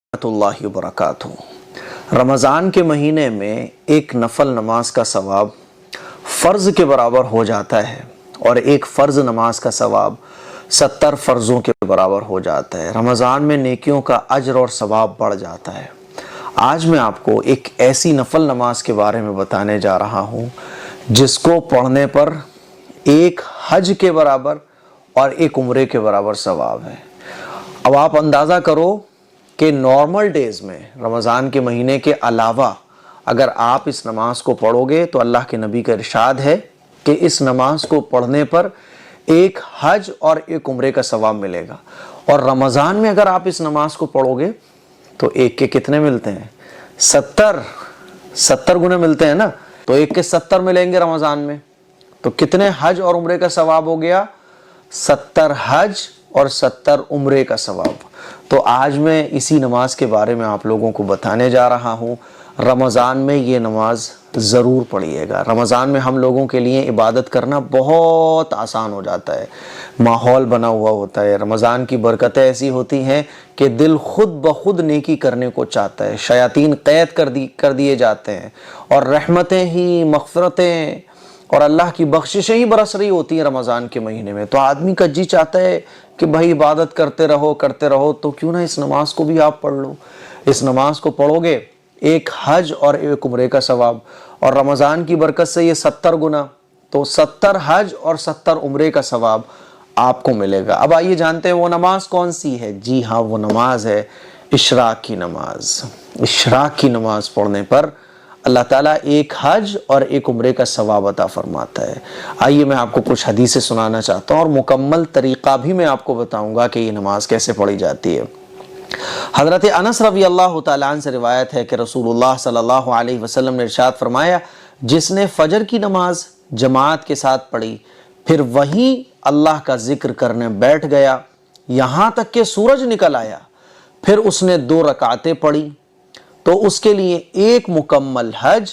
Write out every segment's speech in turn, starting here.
रहमतुल्लाहि व बरकातुहू। रमज़ान के महीने में एक नफल नमाज का सवाब फ़र्ज़ के बराबर हो जाता है और एक फ़र्ज़ नमाज का सवाब 70 फ़र्ज़ों के बराबर हो जाता है। रमज़ान में नेकियों का अज्र और सवाब बढ़ जाता है। आज मैं आपको एक ऐसी नफल नमाज के बारे में बताने जा रहा हूँ जिसको पढ़ने पर एक हज के बराबर और एक उम्रे के बराबर सवाब है। अब आप अंदाज़ा करो कि नॉर्मल डेज़ में रमज़ान के महीने के अलावा अगर आप इस नमाज को पढ़ोगे तो अल्लाह के नबी का इरशाद है कि इस नमाज को पढ़ने पर एक हज और एक उम्रे का सवाब मिलेगा। और रमज़ान में अगर आप इस नमाज को पढ़ोगे तो एक के कितने मिलते हैं? 70 गुने मिलते हैं ना। तो एक के 70 मिलेंगे रमज़ान में, तो कितने हज और उम्रे का सवाब हो गया? 70 हज और 70 उम्रे का सवाब। तो आज मैं इसी नमाज के बारे में आप लोगों को बताने जा रहा हूँ। रमज़ान में ये नमाज ज़रूर पढ़िएगा। रमज़ान में हम लोगों के लिए इबादत करना बहुत आसान हो जाता है, माहौल बना हुआ होता है। रमज़ान की बरकतें ऐसी होती हैं कि दिल खुद ब खुद नेकी करने को चाहता है, शयातीन कैद कर दिए जाते हैं और रहमतें ही, मग़फ़िरतें और अल्लाह की बख्शिशें ही बरस रही होती हैं रमज़ान के महीने में। तो आदमी का जी चाहता है कि भाई इबादत करते रहो, तो क्यों ना इस नमाज को भी आप पढ़ लो। इस नमाज को पढ़ोगे एक हज और एक उम्रे का सवाब, और रमज़ान की बरकत से ये 70 गुना, तो 70 हज और 70 उम्रे का सवाब आपको मिलेगा। अब आइए जानते हैं वो नमाज कौन सी है। जी हाँ, वो नमाज है इशराक की नमाज। इशराक की नमाज पढ़ने पर अल्लाह ताला एक हज और एक उम्रे का सवाब अता फरमाता है। आइए मैं आपको कुछ हदीसें सुनाना चाहता हूँ और मुकम्मल तरीक़ा भी मैं आपको बताऊँगा कि ये नमाज कैसे पढ़ी जाती है। हज़रत अनस रज़ी अल्लाह तआला अन्हु से रिवायत है कि रसूलुल्लाह सल्लल्लाहु अलैहि वसल्लम ने इरशाद फरमाया, जिसने फजर की नमाज जमात के साथ पढ़ी फिर वहीं अल्लाह का जिक्र करने बैठ गया यहाँ तक कि सूरज निकल आया, फिर उसने 2 रकातें पढ़ी तो उसके लिए एक मुकम्मल हज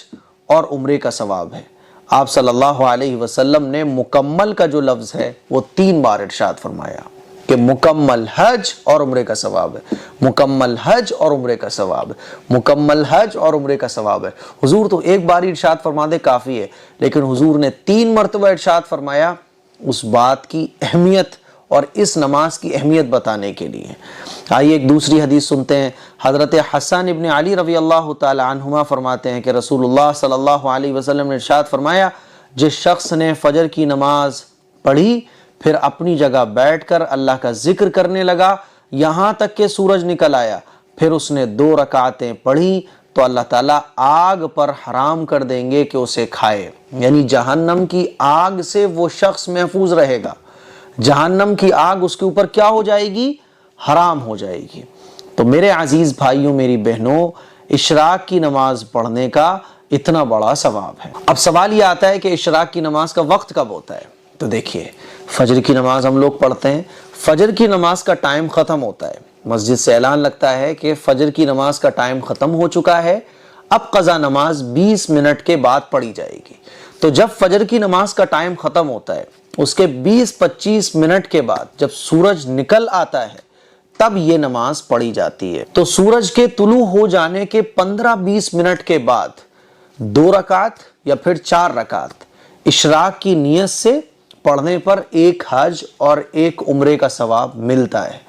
और उम्रे का सवाब है। आप सल्लल्लाहु अलैहि वसल्लम ने मुकम्मल का जो लफ्ज़ है वो 3 बार इरशाद फरमाया कि मुकम्मल हज और उम्रे का सवाब है, मुकम्मल हज और उम्रे का सवाब है, मुकम्मल हज और उम्रे का सवाब है। हुजूर तो एक बार इरशाद फरमा दे काफ़ी है, लेकिन हुजूर ने 3 मरतबा इरशाद फरमाया उस बात की अहमियत और इस नमाज की अहमियत बताने के लिए। आइए एक दूसरी हदीस सुनते हैं। हज़रत हसन इब्न अली रज़ी अल्लाह तआला अन्हुमा फरमाते हैं कि रसूलुल्लाह सल्लल्लाहु अलैहि वसल्लम ने इरशाद फरमाया, जिस शख्स ने फजर की नमाज पढ़ी फिर अपनी जगह बैठकर अल्लाह का जिक्र करने लगा यहाँ तक कि सूरज निकल आया, फिर उसने 2 रकातें पढ़ी तो अल्लाह ताला आग पर हराम कर देंगे कि उसे खाए। यानी जहन्नम की आग से वो शख्स महफूज रहेगा। जहन्नम की आग उसके ऊपर क्या हो जाएगी? हराम हो जाएगी। तो मेरे अजीज भाइयों, मेरी बहनों, इशराक की नमाज पढ़ने का इतना बड़ा सवाब है। अब सवाल ये आता है कि इशराक की नमाज का वक्त कब होता है? तो देखिए, फजर की नमाज हम लोग पढ़ते हैं, फजर की नमाज का टाइम ख़त्म होता है, मस्जिद से ऐलान लगता है कि फजर की नमाज का टाइम ख़त्म हो चुका है, अब क़ज़ा नमाज 20 मिनट के बाद पढ़ी जाएगी। तो जब फजर की नमाज का टाइम ख़त्म होता है उसके 20-25 मिनट के बाद जब सूरज निकल आता है तब ये नमाज पढ़ी जाती है। तो सूरज के तुलू हो जाने के 15-20 मिनट के बाद 2 रकात या फिर 4 रकात इशराक की नियत से पढ़ने पर एक हज और एक उम्रे का सवाब मिलता है।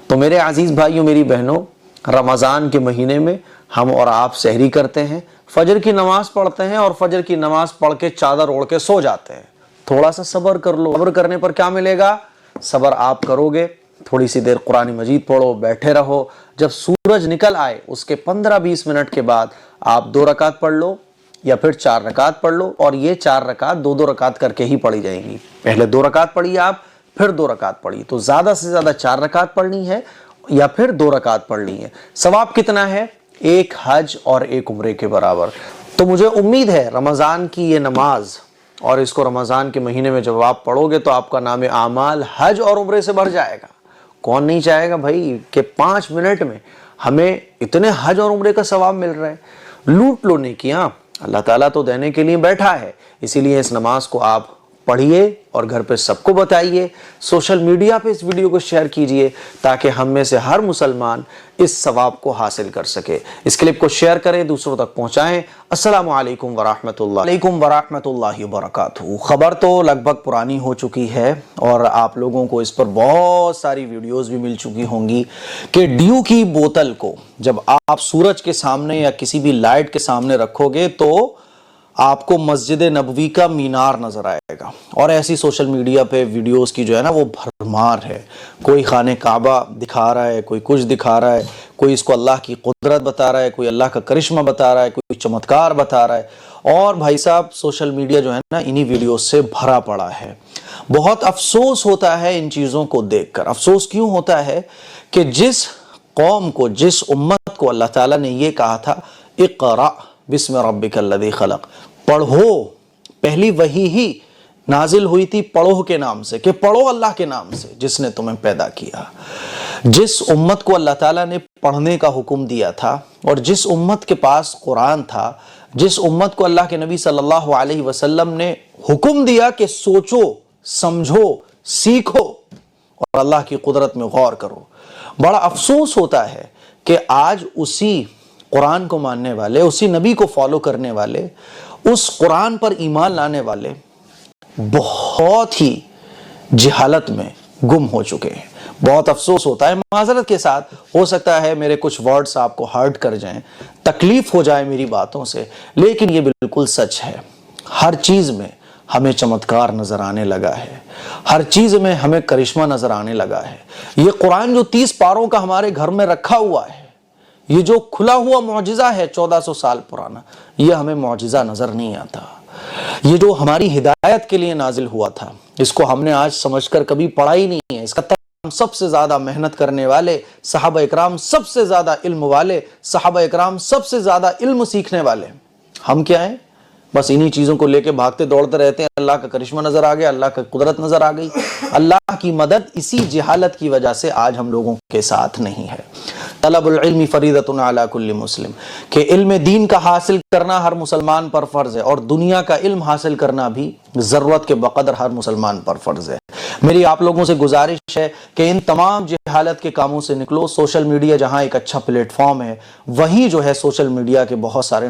तो मेरे अजीज भाइयों, मेरी बहनों, रमज़ान के महीने में हम और आप सहरी करते हैं, फजर की नमाज पढ़ते हैं और फजर की नमाज पढ़ के चादर ओढ़ के सो जाते हैं। थोड़ा सा सब्र कर लो। सब्र करने पर क्या मिलेगा? सब्र आप करोगे, थोड़ी सी देर कुरान मजीद पढ़ो, बैठे रहो, जब सूरज निकल आए उसके 15-20 मिनट के बाद आप 2 रकात पढ़ लो या फिर 4 रकात पढ़ लो। और ये 4 रकात 2-2 रकात करके ही पढ़ी जाएंगी। पहले 2 रकात पढ़िए आप, फिर 2 रकात पढ़िए। तो ज़्यादा से ज़्यादा 4 रकात पढ़नी है या फिर 2 रकात पढ़नी है। सवाब कितना है? एक हज और एक उम्रे के बराबर। तो मुझे उम्मीद है रमज़ान की ये नमाज और इसको रमज़ान के महीने में जब आप पढ़ोगे तो आपका नाम आमाल हज और उम्रे से भर जाएगा। कौन नहीं चाहेगा भाई कि 5 मिनट में हमें इतने हज और उम्रे का सवाब मिल रहा है। लूट लो नेकियां, अल्लाह ताला तो देने के लिए बैठा है, इसीलिए इस नमाज को आप پڑھیے اور گھر پہ سب کو بتائیے، سوشل میڈیا پہ اس ویڈیو کو شیئر کیجئے تاکہ ہم میں سے ہر مسلمان اس ثواب کو حاصل کر سکے۔ اس کلپ کو شیئر کریں، دوسروں تک پہنچائیں۔ السلام علیکم ورحمۃ اللہ وبرکاتہ۔ خبر تو لگ بھگ پرانی ہو چکی ہے اور آپ لوگوں کو اس پر بہت ساری ویڈیوز بھی مل چکی ہوں گی کہ ڈیو کی بوتل کو جب آپ سورج کے سامنے یا کسی بھی لائٹ کے سامنے رکھو گے تو آپ کو مسجد نبوی کا مینار نظر آئے گا، اور ایسی سوشل میڈیا پہ ویڈیوز کی جو ہے نا وہ بھرمار ہے۔ کوئی خانہ کعبہ دکھا رہا ہے، کوئی کچھ دکھا رہا ہے، کوئی اس کو اللہ کی قدرت بتا رہا ہے، کوئی اللہ کا کرشمہ بتا رہا ہے، کوئی چمتکار بتا رہا ہے، اور بھائی صاحب سوشل میڈیا جو ہے نا انہی ویڈیوز سے بھرا پڑا ہے۔ بہت افسوس ہوتا ہے ان چیزوں کو دیکھ کر۔ افسوس کیوں ہوتا ہے کہ جس قوم کو، جس امت کو اللہ تعالیٰ نے یہ کہا تھا اقرأ بسم ربک الذی خلق، پڑھو، پہلی وحی ہی نازل ہوئی تھی پڑھو کے نام سے، کہ پڑھو اللہ کے نام سے جس نے تمہیں پیدا کیا۔ جس امت کو اللہ تعالیٰ نے پڑھنے کا حکم دیا تھا اور جس امت کے پاس قرآن تھا، جس امت کو اللہ کے نبی صلی اللہ علیہ وسلم نے حکم دیا کہ سوچو، سمجھو، سیکھو اور اللہ کی قدرت میں غور کرو، بڑا افسوس ہوتا ہے کہ آج اسی قرآن کو ماننے والے، اسی نبی کو فالو کرنے والے، اس قرآن پر ایمان لانے والے بہت ہی جہالت میں گم ہو چکے ہیں۔ بہت افسوس ہوتا ہے، معذرت کے ساتھ ہو سکتا ہے میرے کچھ ورڈز آپ کو ہرٹ کر جائیں، تکلیف ہو جائے میری باتوں سے، لیکن یہ بالکل سچ ہے۔ ہر چیز میں ہمیں چمتکار نظر آنے لگا ہے، ہر چیز میں ہمیں کرشمہ نظر آنے لگا ہے۔ یہ قرآن جو 30 پاروں کا ہمارے گھر میں رکھا ہوا ہے، یہ جو کھلا ہوا معجزہ ہے 1400 سال پرانا، یہ ہمیں معجزہ نظر نہیں آتا۔ یہ جو ہماری ہدایت کے لیے نازل ہوا تھا، اس کو ہم نے آج سمجھ کر کبھی پڑھا ہی نہیں ہے۔ اس کا سب سے زیادہ محنت کرنے والے صحابہ اکرام، سب سے زیادہ علم والے صحابہ اکرام، سب سے زیادہ علم سیکھنے والے، ہم کیا ہیں؟ بس انہی چیزوں کو لے کے بھاگتے دوڑتے رہتے ہیں۔ اللہ کا کرشمہ نظر آ گیا، اللہ کا قدرت نظر آ گئی۔ اللہ کی مدد اسی جہالت کی وجہ سے آج ہم لوگوں کے ساتھ نہیں ہے۔ طلب العلم فریضۃ علی کل مسلم، کہ علم دین کا حاصل کرنا ہر مسلمان پر فرض ہے، اور دنیا کا علم حاصل کرنا بھی ضرورت کے بقدر ہر مسلمان پر فرض ہے۔ میری آپ لوگوں سے گزارش ہے کہ ان تمام جہالت کے کاموں سے نکلو۔ سوشل میڈیا جہاں ایک اچھا پلیٹ فارم ہے، وہیں جو ہے سوشل میڈیا کے بہت سارے